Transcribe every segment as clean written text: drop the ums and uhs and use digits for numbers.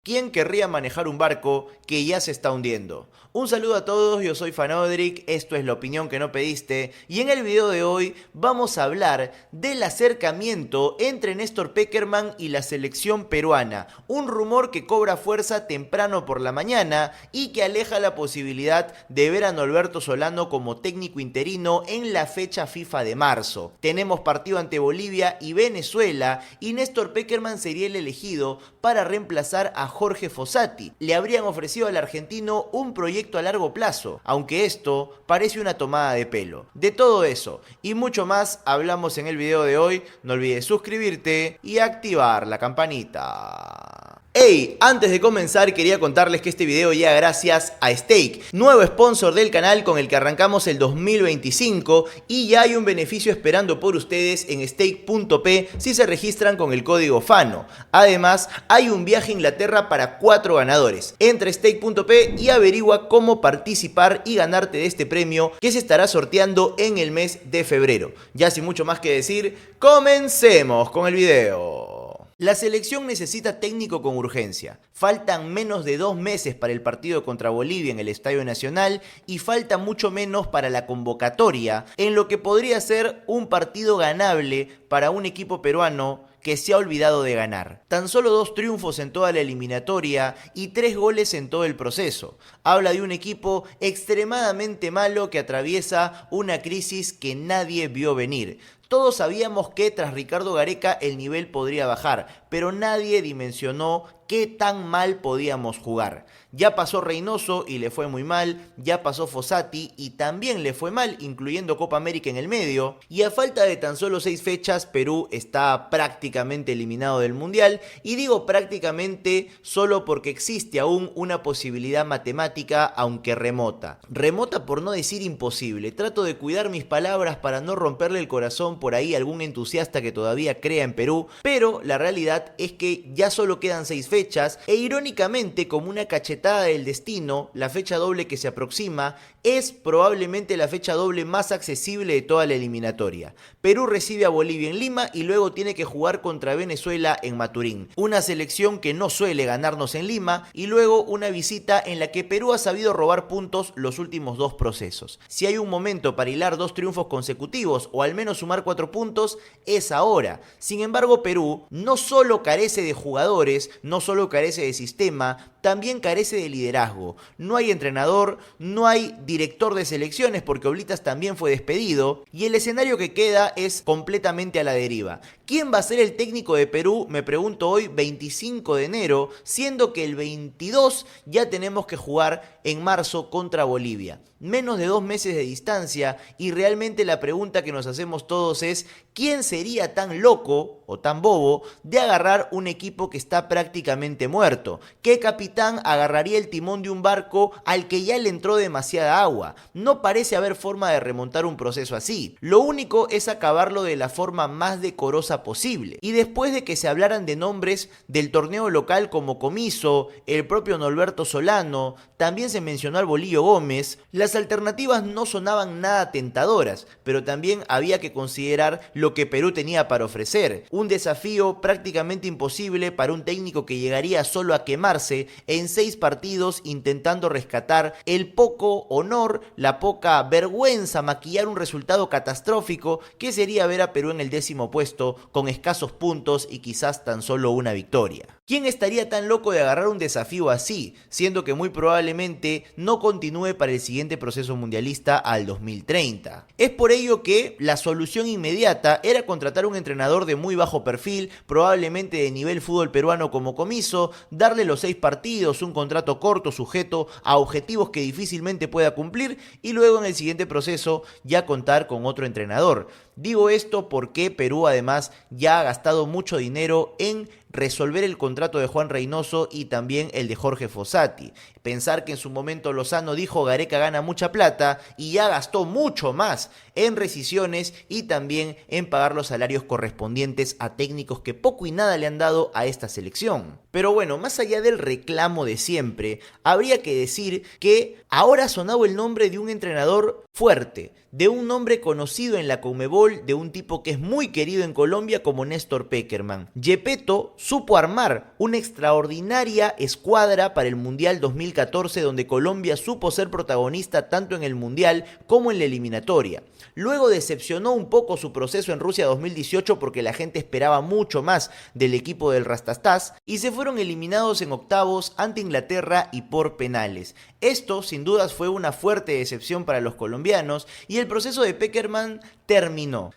¿Quién querría manejar un barco que ya se está hundiendo? Un saludo a todos, yo soy Fanodric, esto es la opinión que no pediste y en el video de hoy vamos a hablar del acercamiento entre Néstor Pekerman y la selección peruana, un rumor que cobra fuerza temprano por la mañana y que aleja la posibilidad de ver a Norberto Solano como técnico interino en la fecha FIFA de marzo. Tenemos partido ante Bolivia y Venezuela y Néstor Pekerman sería el elegido para reemplazar a Jorge Fossati. Le habrían ofrecido al argentino un proyecto a largo plazo, aunque esto parece una tomada de pelo. De todo eso y mucho más hablamos en el video de hoy. No olvides suscribirte y activar la campanita. Hey, antes de comenzar quería contarles que este video llega gracias a Stake, nuevo sponsor del canal con el que arrancamos el 2025 y ya hay un beneficio esperando por ustedes en stake.p si se registran con el código FANO. Además, hay un viaje a Inglaterra para 4 ganadores. Entra a stake.p y averigua cómo participar y ganarte de este premio que se estará sorteando en el mes de febrero. Ya sin mucho más que decir, comencemos con el video. La selección necesita técnico con urgencia. Faltan menos de 2 meses para el partido contra Bolivia en el Estadio Nacional y falta mucho menos para la convocatoria en lo que podría ser un partido ganable para un equipo peruano que se ha olvidado de ganar. Tan solo 2 triunfos en toda la eliminatoria y 3 goles en todo el proceso. Habla de un equipo extremadamente malo que atraviesa una crisis que nadie vio venir. Todos sabíamos que tras Ricardo Gareca el nivel podría bajar, pero nadie dimensionó qué tan mal podíamos jugar. Ya pasó Reynoso y le fue muy mal, ya pasó Fossati y también le fue mal, incluyendo Copa América en el medio, y a falta de tan solo 6 fechas, Perú está prácticamente eliminado del Mundial, y digo prácticamente solo porque existe aún una posibilidad matemática, aunque remota. Remota por no decir imposible, trato de cuidar mis palabras para no romperle el corazón por ahí a algún entusiasta que todavía crea en Perú, pero la realidad es que ya solo quedan 6 fechas, e irónicamente como una cachetada del destino, la fecha doble que se aproxima es probablemente la fecha doble más accesible de toda la eliminatoria. Perú recibe a Bolivia en Lima y luego tiene que jugar contra Venezuela en Maturín, una selección que no suele ganarnos en Lima, y luego una visita en la que Perú ha sabido robar puntos los últimos 2 procesos. Si hay un momento para hilar 2 triunfos consecutivos o al menos sumar 4 puntos, es ahora. Sin embargo, Perú no solo carece de jugadores, no solo carece de sistema, también carece de liderazgo. No hay entrenador, no hay director de selecciones porque Oblitas también fue despedido y el escenario que queda es completamente a la deriva. ¿Quién va a ser el técnico de Perú? Me pregunto hoy, 25 de enero, siendo que el 22 ya tenemos que jugar en marzo contra Bolivia. Menos de 2 meses de distancia y realmente la pregunta que nos hacemos todos es ¿quién sería tan loco o tan bobo de agarrar un equipo que está prácticamente muerto? ¿Qué capitán agarraría el timón de un barco al que ya le entró demasiada agua? No parece haber forma de remontar un proceso así. Lo único es acabarlo de la forma más decorosa posible. Y después de que se hablaran de nombres del torneo local como Comiso, el propio Norberto Solano, también se mencionó al Bolillo Gómez, las alternativas no sonaban nada tentadoras, pero también había que considerar lo que Perú tenía para ofrecer. Un desafío prácticamente imposible para un técnico que llegaría solo a quemarse en 6 partidos intentando rescatar el poco honor, la poca vergüenza, maquillar un resultado catastrófico que sería ver a Perú en el 10º puesto con escasos puntos y quizás tan solo una victoria. ¿Quién estaría tan loco de agarrar un desafío así, siendo que muy probablemente no continúe para el siguiente proceso mundialista al 2030? Es por ello que la solución inmediata era contratar un entrenador de muy bajo perfil, probablemente de nivel fútbol peruano como Comiso, darle los 6 partidos, un contrato corto sujeto a objetivos que difícilmente pueda cumplir y luego en el siguiente proceso ya contar con otro entrenador. Digo esto porque Perú además ya ha gastado mucho dinero en resolver el contrato de Juan Reynoso y también el de Jorge Fossati. Pensar que en su momento Lozano dijo Gareca gana mucha plata y ya gastó mucho más en rescisiones y también en pagar los salarios correspondientes a técnicos que poco y nada le han dado a esta selección. Pero bueno, más allá del reclamo de siempre, habría que decir que ahora ha sonado el nombre de un entrenador fuerte, de un nombre conocido en la Conmebol, de un tipo que es muy querido en Colombia como Néstor Pekerman. Yepeto supo armar una extraordinaria escuadra para el Mundial 2014, donde Colombia supo ser protagonista tanto en el Mundial como en la eliminatoria. Luego decepcionó un poco su proceso en Rusia 2018 porque la gente esperaba mucho más del equipo del Rastastas y se fueron eliminados en octavos ante Inglaterra y por penales. Esto sin dudas fue una fuerte decepción para los colombianos y el proceso de Pekerman terminó,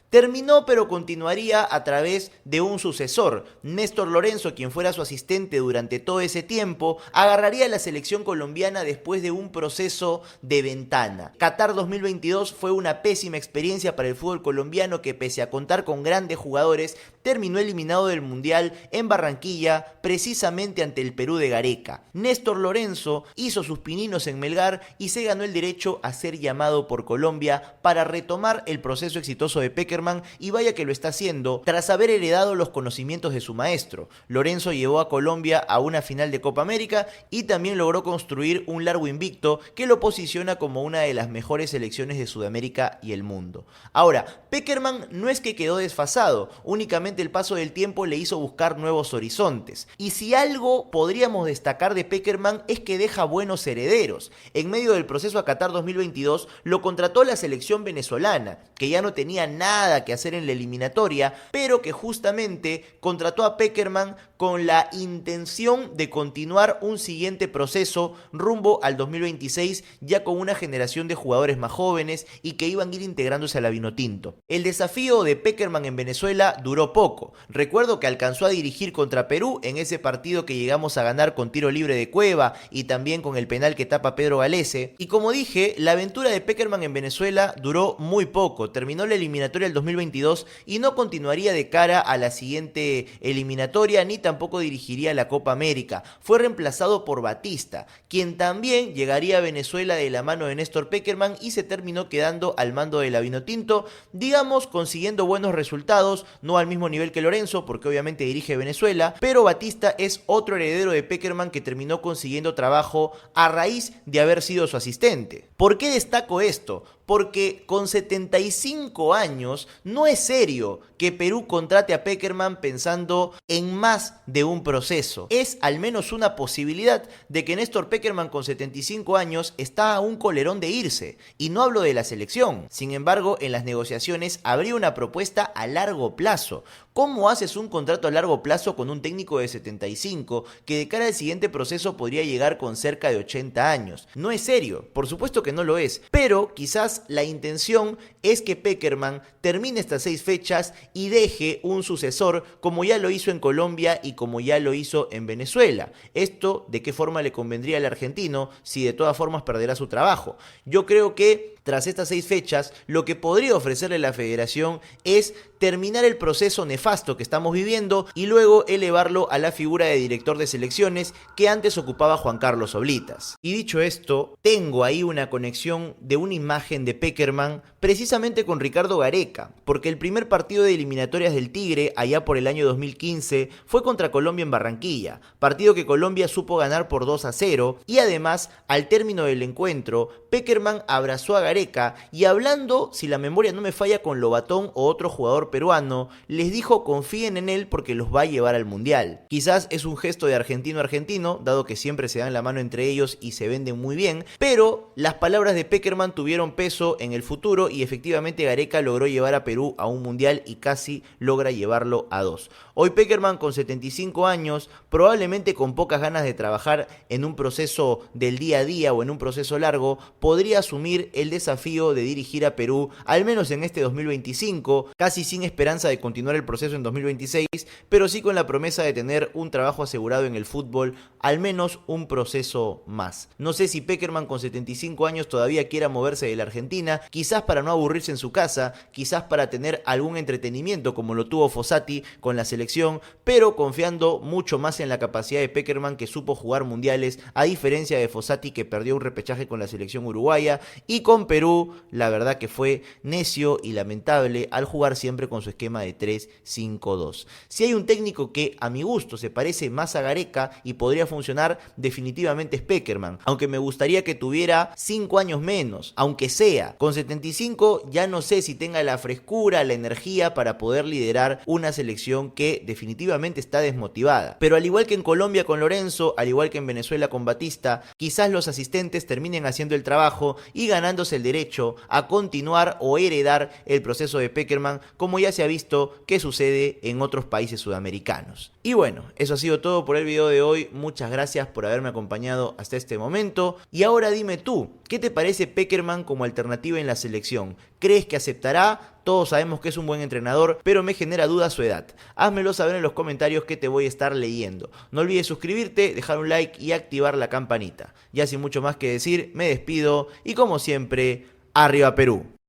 pero continuaría a través de un sucesor. Néstor Lorenzo, quien fuera su asistente durante todo ese tiempo, agarraría a la selección colombiana después de un proceso de ventana. Qatar 2022 fue una pésima experiencia para el fútbol colombiano que, pese a contar con grandes jugadores, terminó eliminado del Mundial en Barranquilla, precisamente ante el Perú de Gareca. Néstor Lorenzo hizo sus pininos en Melgar y se ganó el derecho a ser llamado por Colombia para retomar el proceso exitoso de Pekerman, y vaya que lo está haciendo tras haber heredado los conocimientos de su maestro. Lorenzo llevó a Colombia a una final de Copa América y también logró construir un largo invicto que lo posiciona como una de las mejores selecciones de Sudamérica y el mundo. Ahora, Pekerman no es que quedó desfasado, únicamente el paso del tiempo le hizo buscar nuevos horizontes. Y si algo podríamos destacar de Pekerman es que deja buenos herederos. En medio del proceso a Qatar 2022 lo contrató la selección venezolana, que ya no tenía nada que hacer en la eliminatoria, pero que justamente contrató a Pekerman con la intención de continuar un siguiente proceso rumbo al 2026, ya con una generación de jugadores más jóvenes y que iban a ir integrándose a la Vinotinto. El desafío de Pekerman en Venezuela duró poco. Recuerdo que alcanzó a dirigir contra Perú en ese partido que llegamos a ganar con tiro libre de Cueva y también con el penal que tapa Pedro Galese. Y como dije, la aventura de Pekerman en Venezuela duró muy poco. Terminó la eliminatoria del 2022 y no continuaría de cara a la siguiente eliminatoria ni tampoco dirigiría la Copa América. Fue reemplazado por Batista, quien también llegaría a Venezuela de la mano de Néstor Pekerman y se terminó quedando al mando de la Vinotinto, digamos consiguiendo buenos resultados, no al mismo nivel que Lorenzo porque obviamente dirige Venezuela, pero Batista es otro heredero de Pekerman que terminó consiguiendo trabajo a raíz de haber sido su asistente. ¿Por qué destaco esto? Porque con 75 años no es serio que Perú contrate a Pekerman pensando en más de un proceso. Es al menos una posibilidad de que Néstor Pekerman con 75 años está a un colerón de irse. Y no hablo de la selección. Sin embargo, en las negociaciones habría una propuesta a largo plazo. ¿Cómo haces un contrato a largo plazo con un técnico de 75 que de cara al siguiente proceso podría llegar con cerca de 80 años? No es serio, por supuesto que no lo es, pero quizás la intención es que Pekerman termine estas 6 fechas y deje un sucesor como ya lo hizo en Colombia y como ya lo hizo en Venezuela. Esto, ¿de qué forma le convendría al argentino si de todas formas perderá su trabajo? Yo creo que tras estas 6 fechas, lo que podría ofrecerle la federación es terminar el proceso nefasto que estamos viviendo y luego elevarlo a la figura de director de selecciones que antes ocupaba Juan Carlos Oblitas. Y dicho esto, tengo ahí una conexión de una imagen de Pekerman precisamente con Ricardo Gareca, porque el primer partido de eliminatorias del Tigre allá por el año 2015 fue contra Colombia en Barranquilla, partido que Colombia supo ganar por 2-0 y además al término del encuentro Pekerman abrazó a Gareca y hablando, si la memoria no me falla, con Lobatón o otro jugador peruano, les dijo confíen en él porque los va a llevar al Mundial. Quizás es un gesto de argentino a argentino, dado que siempre se dan la mano entre ellos y se venden muy bien, pero las palabras de Pekerman tuvieron peso en el futuro y efectivamente Gareca logró llevar a Perú a un Mundial y casi logra llevarlo a 2. Hoy Pekerman con 75 años, probablemente con pocas ganas de trabajar en un proceso del día a día o en un proceso largo, podría asumir el desafío de dirigir a Perú, al menos en este 2025, casi sin esperanza de continuar el proceso en 2026, pero sí con la promesa de tener un trabajo asegurado en el fútbol, al menos un proceso más. No sé si Pekerman con 75 años todavía quiera moverse de la Argentina, quizás para no aburrirse en su casa, quizás para tener algún entretenimiento como lo tuvo Fossati con la selección, pero confiando mucho más en la capacidad de Pekerman, que supo jugar mundiales, a diferencia de Fossati que perdió un repechaje con la selección uruguaya, y con Perú la verdad que fue necio y lamentable al jugar siempre con su esquema de 3-5-2. Si hay un técnico que a mi gusto se parece más a Gareca y podría funcionar, definitivamente es Pekerman, aunque me gustaría que tuviera 5 años menos, aunque sea, idea. Con 75 ya no sé si tenga la frescura, la energía para poder liderar una selección que definitivamente está desmotivada. Pero al igual que en Colombia con Lorenzo, al igual que en Venezuela con Batista, quizás los asistentes terminen haciendo el trabajo y ganándose el derecho a continuar o heredar el proceso de Pekerman, como ya se ha visto que sucede en otros países sudamericanos. Y bueno, eso ha sido todo por el video de hoy. Muchas gracias por haberme acompañado hasta este momento. Y ahora dime tú, ¿qué te parece Pekerman como alternativa en la selección? ¿Crees que aceptará? Todos sabemos que es un buen entrenador, pero me genera duda su edad. Házmelo saber en los comentarios que te voy a estar leyendo. No olvides suscribirte, dejar un like y activar la campanita. Ya sin mucho más que decir, me despido y como siempre, ¡arriba Perú!